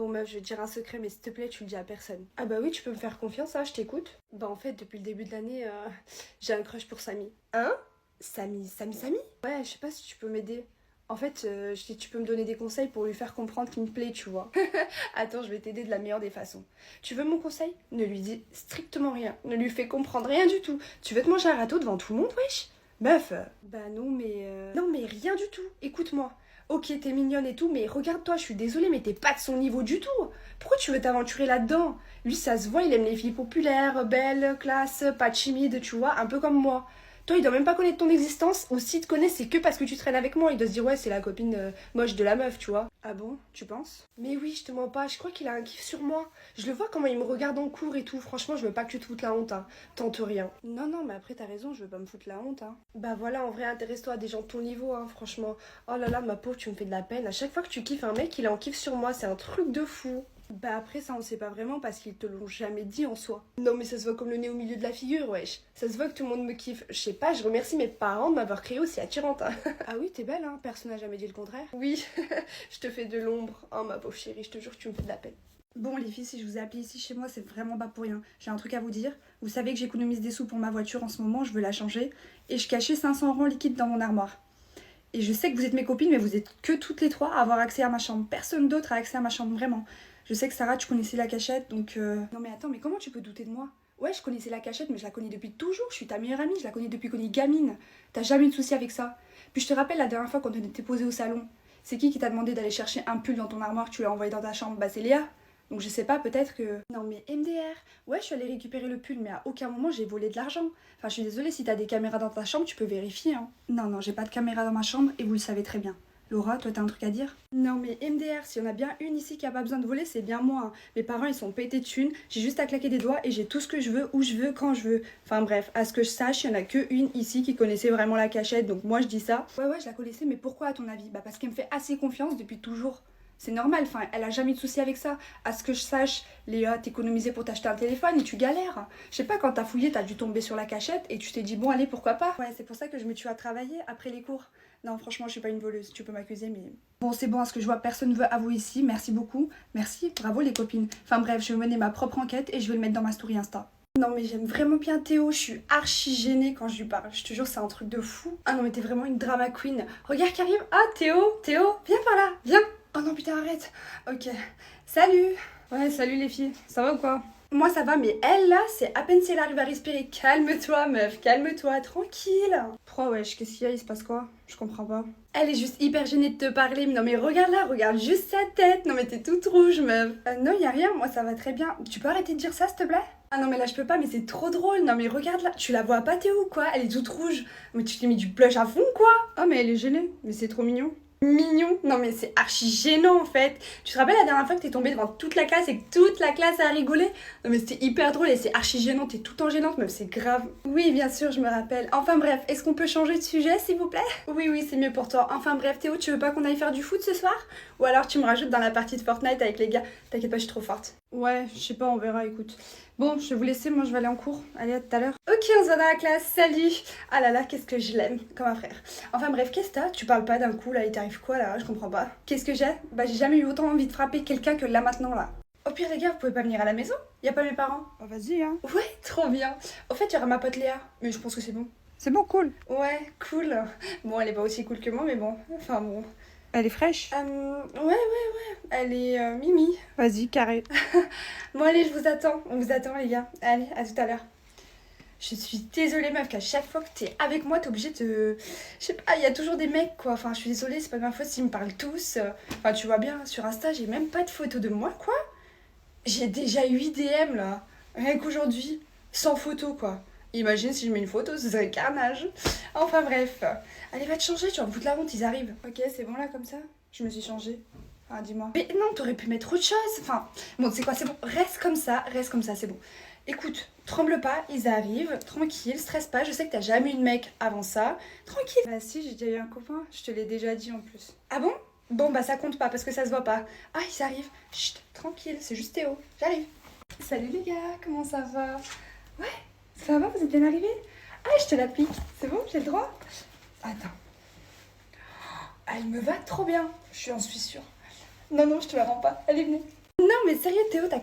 Bon meuf, je vais te dire un secret, mais s'il te plaît, tu le dis à personne. Ah bah oui, tu peux me faire confiance, hein, je t'écoute. Bah en fait, depuis le début de l'année, j'ai un crush pour Samy. Hein? Samy? Ouais, je sais pas si tu peux m'aider. En fait, tu peux me donner des conseils pour lui faire comprendre qu'il me plaît, tu vois. Attends, je vais t'aider de la meilleure des façons. Tu veux mon conseil? Ne lui dis strictement rien. Ne lui fais comprendre rien du tout. Tu veux te manger un râteau devant tout le monde, wesh? Meuf. Bah non, mais... Non, mais rien du tout. Écoute-moi. Ok, t'es mignonne et tout, mais regarde-toi, je suis désolée, mais t'es pas de son niveau du tout. Pourquoi tu veux t'aventurer là-dedans? Lui, ça se voit, il aime les filles populaires, belles, classe, pas timides, tu vois, un peu comme moi. Toi, il doit même pas connaître ton existence, ou s'il te connaît, c'est que parce que tu traînes avec moi. Il doit se dire, ouais, c'est la copine moche de la meuf, tu vois. Ah bon, tu penses? Mais oui, je te mens pas, je crois qu'il a un kiff sur moi. Je le vois comment il me regarde en cours et tout. Franchement, je veux pas que tu te foutes la honte, hein. Tente rien. Non, non, mais après, t'as raison, je veux pas me foutre la honte, hein. Bah voilà, en vrai, intéresse-toi à des gens de ton niveau, hein, franchement. Oh là là, ma pauvre, tu me fais de la peine. À chaque fois que tu kiffes un mec, il est en kiff sur moi, c'est un truc de fou. Bah après ça on sait pas vraiment parce qu'ils te l'ont jamais dit en soi. Non mais ça se voit comme le nez au milieu de la figure, wesh. Ça se voit que tout le monde me kiffe. Je sais pas, je remercie mes parents de m'avoir créée aussi attirante. Hein. Ah oui, t'es belle, hein, personne n'a jamais dit le contraire. Oui, je te fais de l'ombre. Oh ma pauvre chérie, je te jure que tu me fais de la peine. Bon les filles, si je vous ai appelé ici chez moi, c'est vraiment pas pour rien. J'ai un truc à vous dire. Vous savez que j'économise des sous pour ma voiture en ce moment, je veux la changer. Et je cachais 500 € liquides dans mon armoire. Et je sais que vous êtes mes copines, mais vous êtes que toutes les trois à avoir accès à ma chambre. Personne d'autre a accès à ma chambre, vraiment. Je sais que Sarah, tu connaissais la cachette, donc... Non mais attends, mais comment tu peux douter de moi? Ouais, je connaissais la cachette, mais je la connais depuis toujours. Je suis ta meilleure amie, je la connais depuis qu'on est gamine. T'as jamais eu de soucis avec ça. Puis je te rappelle la dernière fois quand on était posé au salon. C'est qui t'a demandé d'aller chercher un pull dans ton armoire que tu l'as envoyé dans ta chambre? Bah c'est Léa. Donc je sais pas, peut-être que... Non mais MDR, ouais je suis allée récupérer le pull, mais à aucun moment j'ai volé de l'argent. Enfin je suis désolée, si t'as des caméras dans ta chambre, tu peux vérifier, hein. Non, non, j'ai pas de caméra dans ma chambre et vous le savez très bien. Laura, toi t'as un truc à dire? Non mais MDR, s'il y en a bien une ici qui a pas besoin de voler, c'est bien moi, hein. Mes parents ils sont pétés de thunes, j'ai juste à claquer des doigts et j'ai tout ce que je veux, où je veux, quand je veux. Enfin bref, à ce que je sache, il y en a que une ici qui connaissait vraiment la cachette, donc moi je dis ça. Ouais, je la connaissais, mais pourquoi à ton avis? Bah parce qu'elle me fait assez confiance depuis toujours. C'est normal, enfin, elle a jamais eu de soucis avec ça. À ce que je sache, Léa, t'économisais pour t'acheter un téléphone et tu galères. Je sais pas, quand t'as fouillé, t'as dû tomber sur la cachette et tu t'es dit, bon, allez, pourquoi pas. Ouais, c'est pour ça que je me tue à travailler après les cours. Non, franchement, je suis pas une voleuse, tu peux m'accuser, mais... Bon, c'est bon, à ce que je vois, personne veut avouer ici. Merci beaucoup. Merci, bravo les copines. Enfin bref, je vais mener ma propre enquête et je vais le mettre dans ma story Insta. Non mais j'aime vraiment bien Théo, je suis archi gênée quand je lui parle, je te jure c'est un truc de fou. Ah non mais t'es vraiment une drama queen. Regarde qui arrive, ah Théo, viens par là, viens. Oh non putain arrête. Ok, salut. Ouais salut les filles, ça va ou quoi? Moi ça va mais elle là, c'est à peine si elle arrive à respirer. Calme-toi meuf, calme-toi, tranquille. Pourquoi wesh, qu'est-ce qu'il y a, il se passe quoi? Je comprends pas. Elle est juste hyper gênée de te parler, mais non mais regarde là, regarde juste sa tête. Non mais t'es toute rouge meuf. Non y a rien, moi ça va très bien. Tu peux arrêter de dire ça s'il te plaît? Ah non mais là je peux pas, mais c'est trop drôle. Non mais regarde là, tu la vois pas Théo ou quoi? Elle est toute rouge. Mais tu t'es mis du blush à fond quoi? Oh mais elle est gênée, mais c'est trop mignon. Mignon? Non mais c'est archi gênant en fait. Tu te rappelles la dernière fois que t'es tombée devant toute la classe et que toute la classe a rigolé? Non mais c'était hyper drôle et c'est archi gênant, t'es tout le temps gênante même, c'est grave. Oui bien sûr je me rappelle. Enfin bref, est-ce qu'on peut changer de sujet s'il vous plaît? Oui c'est mieux pour toi. Enfin bref Théo, tu veux pas qu'on aille faire du foot ce soir? Ou alors tu me rajoutes dans la partie de Fortnite avec les gars? T'inquiète pas, je suis trop forte. Ouais, je sais pas, on verra, écoute. Bon, je vais vous laisser, moi je vais aller en cours. Allez, à tout à l'heure. Ok, on se voit dans la classe, salut. Ah là là, qu'est-ce que je l'aime, comme un frère. Enfin bref, qu'est-ce que t'as? Tu parles pas d'un coup, là, il t'arrive quoi, là? Je comprends pas. Qu'est-ce que j'ai? Bah j'ai jamais eu autant envie de frapper quelqu'un que là maintenant, là. Au pire les gars, vous pouvez pas venir à la maison? Y a pas mes parents? Oh, vas-y, hein. Ouais, trop bien. Au fait, y aura ma pote Léa, mais je pense que c'est bon. C'est bon, cool. Ouais, cool. Bon, elle est pas aussi cool que moi, mais bon. Enfin bon. Elle est fraîche. Ouais. Elle est Mimi. Vas-y, carré. Bon allez, je vous attends. On vous attend les gars. Allez, à tout à l'heure. Je suis désolée meuf qu'à chaque fois que t'es avec moi, t'es obligée de... Je sais pas, il y a toujours des mecs quoi. Enfin, je suis désolée, c'est pas de ma faute s'ils me parlent tous. Enfin, tu vois bien, sur Insta, j'ai même pas de photo de moi quoi. J'ai déjà 8 DM là. Rien qu'aujourd'hui. Sans photo quoi. Imagine si je mets une photo, ce serait carnage. Enfin bref. Allez, va te changer, tu vas me foutre la honte, ils arrivent. Ok, c'est bon là comme ça? Je me suis changée. Ah, dis-moi. Mais non, t'aurais pu mettre autre chose. Enfin, bon, c'est quoi, c'est bon. Reste comme ça, c'est bon. Écoute, tremble pas, ils arrivent, tranquille, stresse pas. Je sais que t'as jamais eu de mec avant ça. Tranquille. Bah si, j'ai déjà eu un copain. Je te l'ai déjà dit en plus. Ah bon? Bon, bah ça compte pas parce que ça se voit pas. Ah, ils arrivent. Chut, tranquille, c'est juste Théo. J'arrive. Salut les gars, comment ça va? Ouais, ça va, vous êtes bien arrivés? Ah, je te l'applique. C'est bon, j'ai le droit? Attends. Ah, il me va trop bien. Je suis sûre. Non, je te la rends pas. Allez, venez.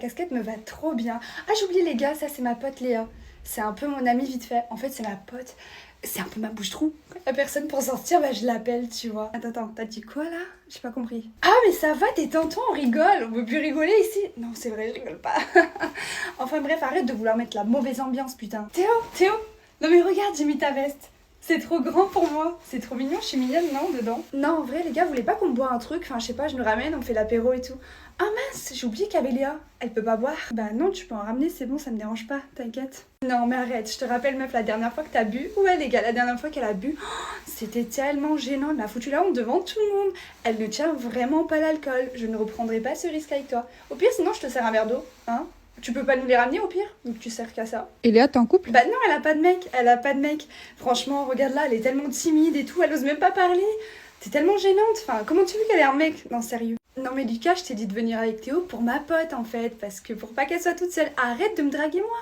casquette me va trop bien. Ah, j'ai oublié les gars, ça c'est ma pote Léa. C'est un peu mon amie vite fait. En fait, c'est ma pote. C'est un peu ma bouche-trou. Quand y a personne pour sortir, bah je l'appelle, tu vois. Attends, t'as dit quoi là? J'ai pas compris. Ah, mais ça va, t'es tonton, on rigole. On peut plus rigoler ici. Non, c'est vrai, je rigole pas. Enfin bref, arrête de vouloir mettre la mauvaise ambiance, putain. Théo. Non mais regarde, j'ai mis ta veste. C'est trop grand pour moi. C'est trop mignon, je suis mignonne, non, dedans? Non, en vrai, les gars, vous voulez pas qu'on me boit un truc? Enfin, je sais pas, je nous ramène, on fait l'apéro et tout. Ah mince, j'ai oublié qu'il y avait Léa. Elle peut pas boire? Bah non, tu peux en ramener, c'est bon, ça me dérange pas, t'inquiète. Non, mais arrête, je te rappelle, meuf, la dernière fois que t'as bu. Ouais, les gars, la dernière fois qu'elle a bu, c'était tellement gênant. Elle m'a foutu la honte devant tout le monde. Elle ne tient vraiment pas l'alcool. Je ne reprendrai pas ce risque avec toi. Au pire, sinon, je te sers un verre d'eau, hein? Tu peux pas nous les ramener au pire? Donc tu sers qu'à ça. Et Léa, t'es en couple? Bah non, elle a pas de mec. Franchement, regarde là, elle est tellement timide et tout, elle ose même pas parler. T'es tellement gênante. Enfin, comment tu veux qu'elle ait un mec? Non, sérieux. Non mais Lucas, je t'ai dit de venir avec Théo pour ma pote en fait, parce que pour pas qu'elle soit toute seule. Arrête de me draguer moi.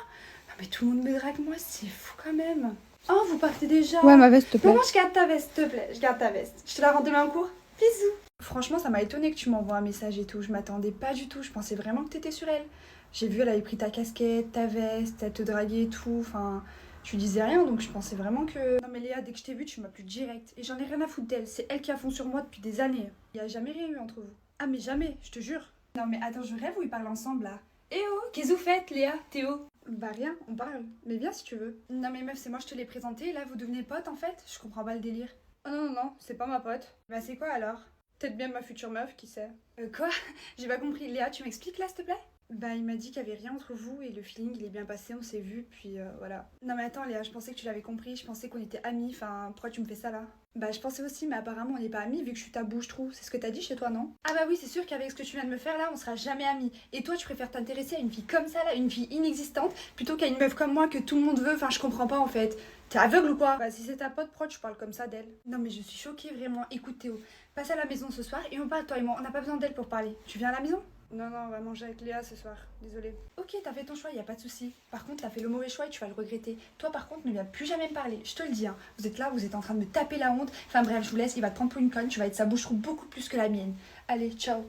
Non mais tout le monde me drague moi, c'est fou quand même. Oh, vous partez déjà? Ouais, ma veste, te plaît. Non, je garde ta veste, s'il te plaît. Je garde ta veste. Je te la rends demain en cours. Bisous. Franchement, ça m'a étonné que tu m'envoies un message et tout. Je m'attendais pas du tout. Je pensais vraiment que t'étais sur elle. J'ai vu, elle avait pris ta casquette, ta veste, elle te draguait et tout. Enfin, tu disais rien, donc je pensais vraiment que... Non mais Léa, dès que je t'ai vue, tu m'as plus direct. Et j'en ai rien à foutre d'elle. C'est elle qui a fond sur moi depuis des années. Il y a jamais rien eu entre vous. Ah mais jamais, je te jure. Non mais attends, je rêve où ils parlent ensemble là. Eh oh, qu'est-ce que vous faites Léa, Théo? Bah rien, on parle. Mais viens si tu veux. Non mais meuf, c'est moi je te l'ai présenté, là vous devenez potes en fait? Je comprends pas le délire. Oh non, c'est pas ma pote. Bah c'est quoi alors? Peut-être bien ma future meuf, qui sait. Quoi? J'ai pas compris. Léa, tu m'expliques là s'il te plaît? Bah il m'a dit qu'il y avait rien entre vous et le feeling il est bien passé, on s'est vu, puis voilà. Non mais attends Léa, je pensais que tu l'avais compris, je pensais qu'on était amis, enfin pourquoi tu me fais ça là? Bah je pensais aussi, mais apparemment on n'est pas amis vu que je suis ta bouche trou, c'est ce que t'as dit chez toi non? Ah bah oui c'est sûr qu'avec ce que tu viens de me faire là on sera jamais amis. Et toi tu préfères t'intéresser à une fille comme ça là, une fille inexistante, plutôt qu'à une meuf comme moi que tout le monde veut, enfin je comprends pas en fait. T'es aveugle ou quoi? Bah si c'est ta pote, pourquoi tu parles comme ça d'elle? Non mais je suis choquée vraiment, écoute Théo, passe à la maison ce soir et on parle toi et moi, on n'a pas besoin d'elle pour parler. Tu viens à la maison? Non, on va manger avec Léa ce soir, désolée. Ok, t'as fait ton choix, y a pas de souci. Par contre, t'as fait le mauvais choix et tu vas le regretter. Toi, par contre, ne viens plus jamais me parler, je te le dis. Hein. Vous êtes là, vous êtes en train de me taper la honte. Enfin bref, je vous laisse, il va te prendre pour une conne, tu vas être sa bouche beaucoup plus que la mienne. Allez, ciao.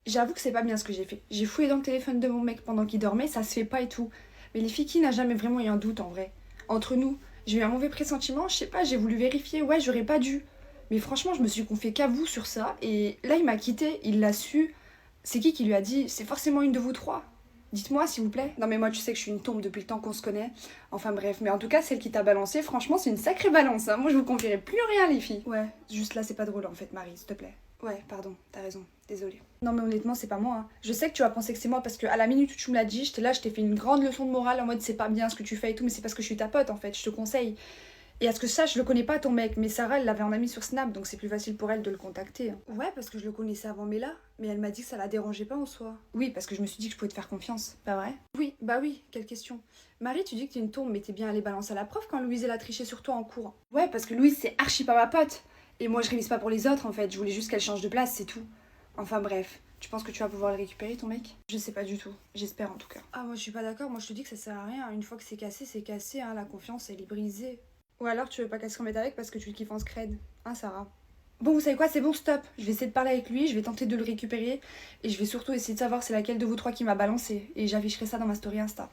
J'avoue que c'est pas bien ce que j'ai fait. J'ai fouillé dans le téléphone de mon mec pendant qu'il dormait, ça se fait pas et tout. Mais les filles qui n'a jamais vraiment eu un doute en vrai. Entre nous, j'ai eu un mauvais pressentiment, je sais pas, j'ai voulu vérifier, ouais, j'aurais pas dû. Mais franchement, je me suis confiée qu'à vous sur ça et là, il m'a quitté, il l'a su. C'est qui lui a dit? C'est forcément une de vous trois. Dites-moi s'il vous plaît. Non mais moi tu sais que je suis une tombe depuis le temps qu'on se connaît. Enfin bref, mais en tout cas celle qui t'a balancé, franchement c'est une sacrée balance. Hein. Moi je vous confierai plus rien les filles. Ouais, juste là c'est pas drôle en fait Marie, s'il te plaît. Ouais, pardon, t'as raison, désolée. Non mais honnêtement c'est pas moi. Hein. Je sais que tu vas penser que c'est moi parce que à la minute où tu me l'as dit, j'étais là, je t'ai fait une grande leçon de morale en mode c'est pas bien ce que tu fais et tout, mais c'est parce que je suis ta pote en fait, je te conseille. Et à ce que ça, je le connais pas ton mec, mais Sarah, elle l'avait en ami sur Snap, donc c'est plus facile pour elle de le contacter. Hein. Ouais, parce que je le connaissais avant Mela, mais elle m'a dit que ça la dérangeait pas en soi. Oui, parce que je me suis dit que je pouvais te faire confiance. Pas vrai? Oui, bah oui, quelle question. Marie, tu dis que t'es une tombe, mais t'es bien allée balancer à la prof quand Louise elle a triché sur toi en cours. Ouais, parce que Louise c'est archi pas ma pote. Et moi je révise pas pour les autres en fait, je voulais juste qu'elle change de place, c'est tout. Enfin bref. Tu penses que tu vas pouvoir le récupérer ton mec? Je sais pas du tout, j'espère en tout cas. Ah moi je suis pas d'accord, moi je te dis que ça sert à rien, une fois que c'est cassé, hein, la confiance elle est brisée. Ou alors tu veux pas qu'elle se remette avec parce que tu le kiffes en scred. Hein Sarah? Bon vous savez quoi, c'est bon stop. Je vais essayer de parler avec lui, je vais tenter de le récupérer. Et je vais surtout essayer de savoir c'est laquelle de vous trois qui m'a balancé. Et j'afficherai ça dans ma story Insta.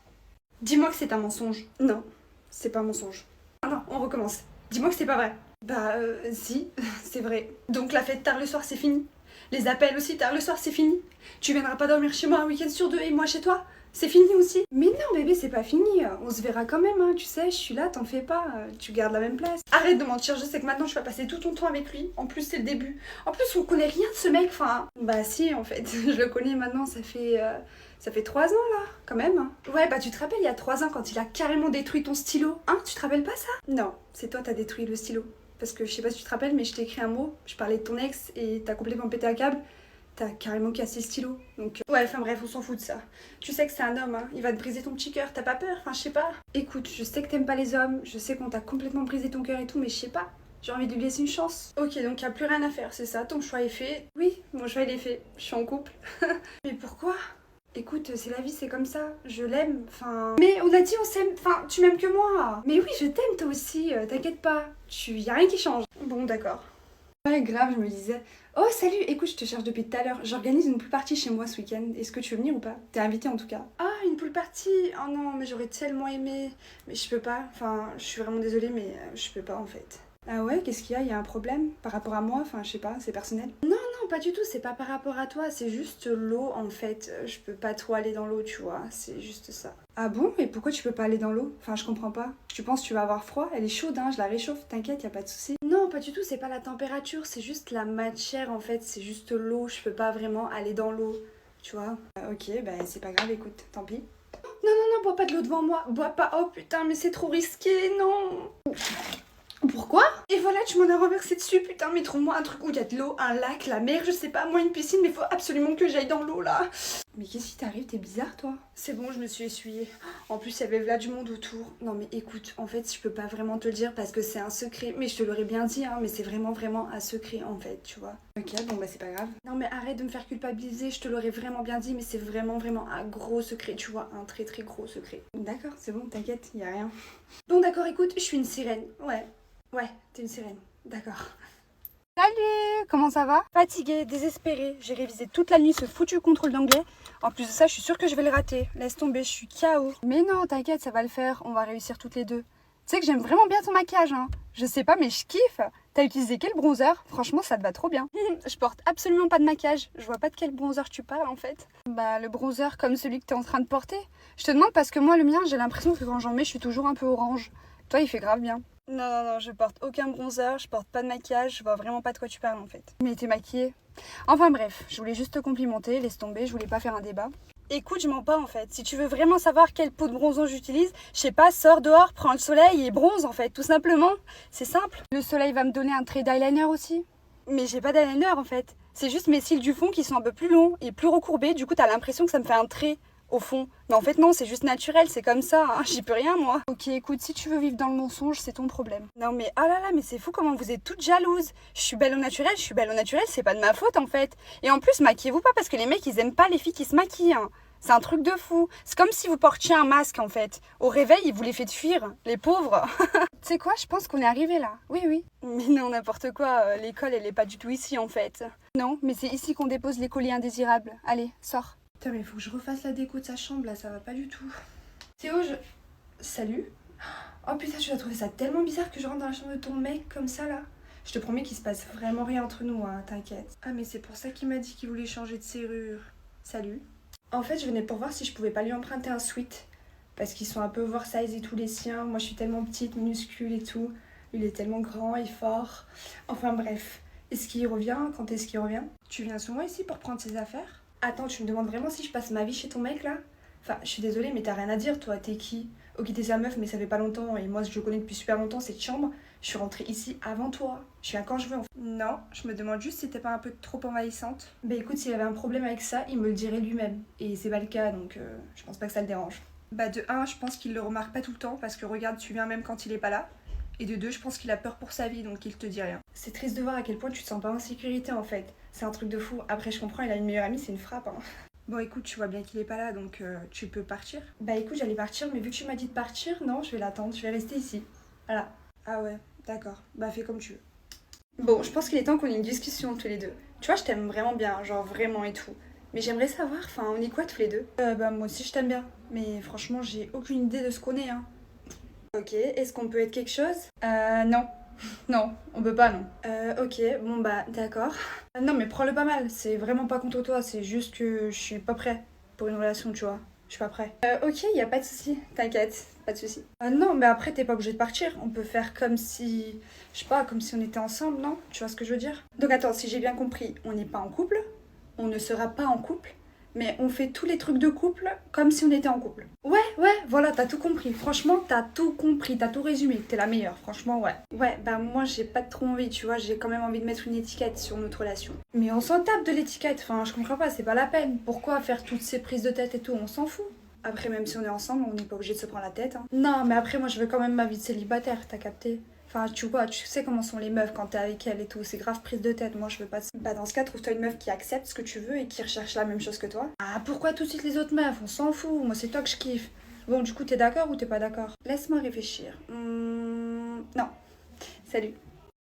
Dis-moi que c'est un mensonge. Non, c'est pas un mensonge. Ah non, on recommence. Dis-moi que c'est pas vrai. Bah si, c'est vrai. Donc la fête tard le soir c'est fini. Les appels aussi tard le soir c'est fini. Tu viendras pas dormir chez moi un week-end sur deux et moi chez toi? C'est fini aussi? Mais non bébé c'est pas fini, on se verra quand même hein, tu sais, je suis là, t'en fais pas, tu gardes la même place. Arrête de mentir, je sais que maintenant je vais passer tout ton temps avec lui, en plus c'est le début. En plus on connaît rien de ce mec, enfin... Bah si en fait, je le connais maintenant, ça fait 3 ans là, quand même. Hein. Ouais bah tu te rappelles il y a 3 ans quand il a carrément détruit ton stylo, hein, tu te rappelles pas ça? Non, c'est toi t'as détruit le stylo. Parce que je sais pas si tu te rappelles mais je t'ai écrit un mot, je parlais de ton ex et t'as complètement pété un câble. T'as carrément cassé le stylo, donc... Ouais, enfin bref, on s'en fout de ça. Tu sais que c'est un homme, hein, il va te briser ton petit cœur, t'as pas peur? Enfin, je sais pas. Écoute, je sais que t'aimes pas les hommes, je sais qu'on t'a complètement brisé ton cœur et tout, mais je sais pas. J'ai envie de lui laisser une chance. Ok, donc y a plus rien à faire, c'est ça, ton choix est fait? Oui, mon choix il est fait, je suis en couple. Mais pourquoi? Écoute, c'est la vie, c'est comme ça, je l'aime, enfin... Mais on a dit on s'aime, enfin, tu m'aimes que moi. Mais oui, je t'aime toi aussi, t'inquiète pas, y a rien qui change. Bon, d'accord. Ouais, grave, je me disais. Oh, salut, écoute, je te cherche depuis tout à l'heure. J'organise une pool party chez moi ce week-end. Est-ce que tu veux venir ou pas? T'es invitée en tout cas. Ah, une pool party? Oh non, mais j'aurais tellement aimé. Mais je peux pas. Enfin, je suis vraiment désolée, mais je peux pas en fait. Ah ouais, qu'est-ce qu'il y a? Il y a un problème par rapport à moi? Enfin, je sais pas, c'est personnel. Non, pas du tout, c'est pas par rapport à toi, c'est juste l'eau en fait. Je peux pas trop aller dans l'eau, tu vois, c'est juste ça. Ah bon? Et pourquoi tu peux pas aller dans l'eau? Enfin, je comprends pas. Tu penses que tu vas avoir froid? Elle est chaude, hein, je la réchauffe, t'inquiète, y a pas de souci. Non, pas du tout, c'est pas la température, c'est juste la matière en fait, c'est juste l'eau, je peux pas vraiment aller dans l'eau, tu vois. Ok, bah c'est pas grave, écoute, tant pis. Non, bois pas de l'eau devant moi, bois pas, oh putain, mais c'est trop risqué, non. Pourquoi? Et voilà, tu m'en as reversé dessus, putain, mais trouve-moi un truc où il y a de l'eau, un lac, la mer, je sais pas, moi une piscine, mais faut absolument que j'aille dans l'eau là. Mais qu'est-ce qui t'arrive? T'es bizarre toi. C'est bon, je me suis essuyée. En plus, il y avait là du monde autour. Non mais écoute, en fait, je peux pas vraiment te le dire parce que c'est un secret. Mais je te l'aurais bien dit, hein, mais c'est vraiment un secret en fait, tu vois. Ok, bon bah c'est pas grave. Non mais arrête de me faire culpabiliser, je te l'aurais vraiment bien dit, mais c'est vraiment un gros secret, tu vois, un très gros secret. D'accord, c'est bon, t'inquiète, y a rien. Bon d'accord, écoute, je suis une sirène, ouais. Ouais, t'es une sirène. D'accord. Salut, comment ça va? Fatiguée, désespérée. J'ai révisé toute la nuit ce foutu contrôle d'anglais. En plus de ça, je suis sûre que je vais le rater. Laisse tomber, je suis KO. Mais non, t'inquiète, ça va le faire. On va réussir toutes les deux. Tu sais que j'aime vraiment bien ton maquillage, hein. Je sais pas, mais je kiffe. T'as utilisé quel bronzer? Franchement, ça te va trop bien. Je porte absolument pas de maquillage. Je vois pas de quel bronzer tu parles en fait. Bah, le bronzer comme celui que t'es en train de porter. Je te demande parce que moi, le mien, j'ai l'impression que quand j'en mets, je suis toujours un peu orange. Toi, il fait grave bien. Non, je porte aucun bronzer, je porte pas de maquillage, je vois vraiment pas de quoi tu parles en fait. Mais t'es maquillée. Enfin bref, je voulais juste te complimenter, laisse tomber, je voulais pas faire un débat. Écoute, je mens pas en fait. Si tu veux vraiment savoir quelle peau de bronzant j'utilise, je sais pas, sors dehors, prends le soleil et bronze en fait, tout simplement. C'est simple. Le soleil va me donner un trait d'eyeliner aussi. Mais j'ai pas d'eyeliner en fait. C'est juste mes cils du fond qui sont un peu plus longs et plus recourbés, du coup t'as l'impression que ça me fait un trait au fond. Mais en fait non, c'est juste naturel, c'est comme ça, hein. J'y peux rien moi. Ok, écoute, si tu veux vivre dans le mensonge, c'est ton problème. Non mais oh là là, mais c'est fou comment vous êtes toutes jalouses. Je suis belle au naturel, c'est pas de ma faute en fait. Et en plus, maquillez-vous pas parce que les mecs ils aiment pas les filles qui se maquillent, hein. C'est un truc de fou. C'est comme si vous portiez un masque en fait. Au réveil, ils vous les faites fuir, les pauvres. Tu sais quoi, je pense qu'on est arrivé là. Oui. Mais non, n'importe quoi, l'école elle est pas du tout ici en fait. Non, mais c'est ici qu'on dépose les colis indésirables. Allez, sors. Putain, mais faut que je refasse la déco de sa chambre là, ça va pas du tout. Théo, Salut. Oh putain, tu vas trouver ça tellement bizarre que je rentre dans la chambre de ton mec comme ça là. Je te promets qu'il se passe vraiment rien entre nous, hein, t'inquiète. Ah, mais c'est pour ça qu'il m'a dit qu'il voulait changer de serrure. Salut. En fait, je venais pour voir si je pouvais pas lui emprunter un sweat. Parce qu'ils sont un peu oversize et tout les siens. Moi, je suis tellement petite, minuscule et tout. Il est tellement grand et fort. Enfin bref. Est-ce qu'il revient? Quand est-ce qu'il revient? Tu viens souvent ici pour prendre ses affaires? Attends, tu me demandes vraiment si je passe ma vie chez ton mec là? Enfin, je suis désolée, mais t'as rien à dire, toi, t'es qui? Ok, t'es sa meuf, mais ça fait pas longtemps, et moi, je le connais depuis super longtemps, cette chambre. Je suis rentrée ici avant toi. Je viens quand je veux, en fait. Non, je me demande juste si t'es pas un peu trop envahissante. Bah écoute, s'il avait un problème avec ça, il me le dirait lui-même. Et c'est pas le cas, donc je pense pas que ça le dérange. Bah de 1, je pense qu'il le remarque pas tout le temps, parce que regarde, tu viens même quand il est pas là. Et de 2, je pense qu'il a peur pour sa vie, donc il te dit rien. C'est triste de voir à quel point tu te sens pas en sécurité, en fait. C'est un truc de fou. Après, je comprends, il a une meilleure amie, c'est une frappe, hein. Bon écoute, tu vois bien qu'il est pas là, donc tu peux partir. Bah écoute, j'allais partir, mais vu que tu m'as dit de partir, non, je vais l'attendre, je vais rester ici. Voilà. Ah ouais, d'accord. Bah fais comme tu veux. Bon, je pense qu'il est temps qu'on ait une discussion tous les deux. Tu vois, je t'aime vraiment bien, genre vraiment et tout. Mais j'aimerais savoir, enfin, on est quoi tous les deux? Bah moi aussi je t'aime bien, mais franchement j'ai aucune idée de ce qu'on est, hein. Ok, est-ce qu'on peut être quelque chose? Non. Non, on peut pas, non. Ok, bon bah d'accord. Non mais prends-le pas mal, c'est vraiment pas contre toi, c'est juste que je suis pas prêt pour une relation, tu vois. Je suis pas prêt. Ok, y a pas de souci, t'inquiète, pas de souci. Non, mais après t'es pas obligé de partir, on peut faire comme si, je sais pas, comme si on était ensemble, non? Tu vois ce que je veux dire? Donc attends, si j'ai bien compris, on n'est pas en couple, on ne sera pas en couple, mais on fait tous les trucs de couple comme si on était en couple. Ouais, voilà, t'as tout compris. Franchement, t'as tout compris, t'as tout résumé. T'es la meilleure, franchement, ouais. Ouais, bah moi, j'ai pas trop envie, tu vois, j'ai quand même envie de mettre une étiquette sur notre relation. Mais on s'en tape de l'étiquette, enfin, je comprends pas, c'est pas la peine. Pourquoi faire toutes ces prises de tête et tout, on s'en fout. Après, même si on est ensemble, on n'est pas obligé de se prendre la tête, hein. Non, mais après, moi, je veux quand même ma vie de célibataire, t'as capté? Enfin, tu vois, tu sais comment sont les meufs quand t'es avec elles et tout, c'est grave prise de tête, moi je veux pas ça. Bah dans ce cas, trouve-toi une meuf qui accepte ce que tu veux et qui recherche la même chose que toi. Ah, pourquoi tout de suite les autres meufs? On s'en fout, moi c'est toi que je kiffe. Bon, du coup, t'es d'accord ou t'es pas d'accord? Laisse-moi réfléchir. Non. Salut.